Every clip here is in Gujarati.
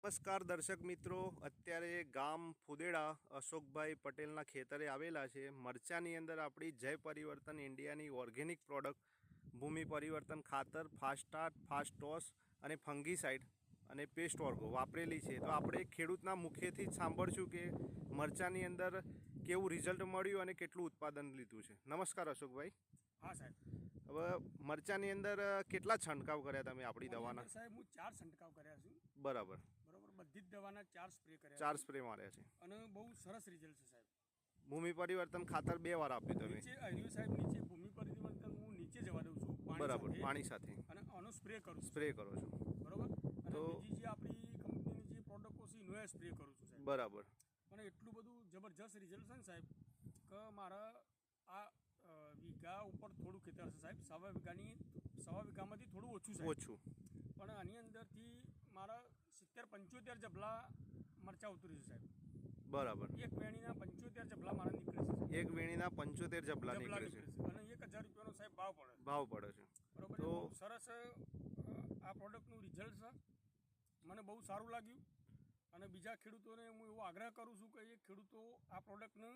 નમસ્કાર દર્શક મિત્રો, અત્યારે ગામ ફુદેડા અશોકભાઈ પટેલના ખેતરે આવેલા છે. મરચાની અંદર આપણી જય પરિવર્તન ઇન્ડિયાની ઓર્ગેનિક પ્રોડક્ટ ભૂમિ પરિવર્તન ખાતર ફાસ્ટાર્ટ, ફાસ્ટોસ અને ફંગીસાઇડ અને પેસ્ટ ઓર્ગો વાપરેલી છે. તો આપણે ખેડૂતના મુખ્યથી જ સાંભળશું કે મરચાની અંદર કેવું રિઝલ્ટ મળ્યું અને કેટલું ઉત્પાદન લીધું છે. નમસ્કાર અશોકભાઈ. હા સાહેબ. હવે મરચાની અંદર કેટલા છંટકાવ કર્યા તમે આપણી દવાના? સાહેબ હું 4 છંટકાવ કર્યા છું. બરાબર. બધી જ દવાના 4 સ્પ્રે કર્યા. 4 સ્પ્રે માર્યા છે અને બહુ સરસ રિઝલ્ટ છે સાહેબ. ભૂમિ પરિવર્તન ખાતર 2 વાર આપ્યું તમે? નીચે હરિયો સાહેબ, નીચે ભૂમિ પરિવર્તન હું નીચે જવા દઉં છું બરાબર, પાણી સાથે, અને આનો સ્પ્રે કરું સ્પ્રે કરો છો બરાબર. અને બીજી જે આપણી કંપનીની જે પ્રોડક્ટો છે એનો સ્પ્રે કરું છું સાહેબ. બરાબર. પણ એટલું બધું જબરજસ્ત રિઝલ્ટ છે ને સાહેબ કે મારા આ વીઘા ઉપર થોડું ખેતર છે સાહેબ. સવા વીઘામાંથી થોડું ઓછું પણ આની અંદરથી મારા 70-75 જબલા મરચાં ઉતરી છે સાહેબ. બરાબર. એક વેણીના 75 જબલા મારા નીકળે છે. એક વેણીના 75 જબલા નીકળે છે અને 1000 રૂપિયાનો સાહેબ ભાવ પડે છે. બરાબર. તો સરસ આ પ્રોડક્ટનું રિઝલ્ટ છે, મને બહુ સારું લાગ્યું. અને બીજા ખેડૂતોને હું એવો આગ્રહ કરું છું કે એ ખેડૂતો આ પ્રોડક્ટને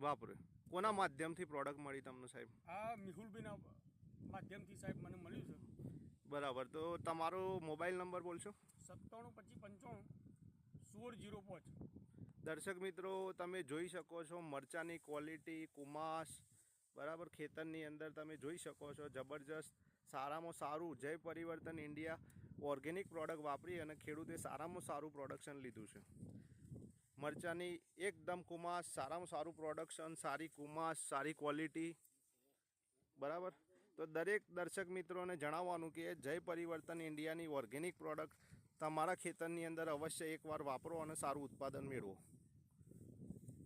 વાપરે. કોના માધ્યમથી પ્રોડક્ટ મળી તમને સાહેબ? આ મિહુલભાઈના માધ્યમથી સાહેબ મને મળ્યું છે. બરાબર. તો તમારો મોબાઈલ નંબર બોલશો? 9725551605. દર્શક મિત્રો, તમે જોઈ શકો છો મરચાની ક્વોલિટી, કુમાસ, બરાબર, ખેતરની અંદર તમે જોઈ શકો છો જબરજસ્ત સારામાં સારું જય પરિવર્તન ઇન્ડિયા ઓર્ગેનિક પ્રોડક્ટ વાપરી અને ખેડૂતે સારામાં સારું પ્રોડક્શન લીધું છે. મરચાની એકદમ કુમાસ, સારામાં સારું પ્રોડક્શન, સારી કુમાસ, સારી ક્વોલિટી, બરાબર. તો દરેક દર્શક મિત્રોને જણાવવાનું કે જય પરિવર્તન ઇન્ડિયાની ઓર્ગેનિક પ્રોડક્ટ તમારા ખેતરની અંદર અવશ્ય એકવાર વાપરો અને સારું ઉત્પાદન મેળવો.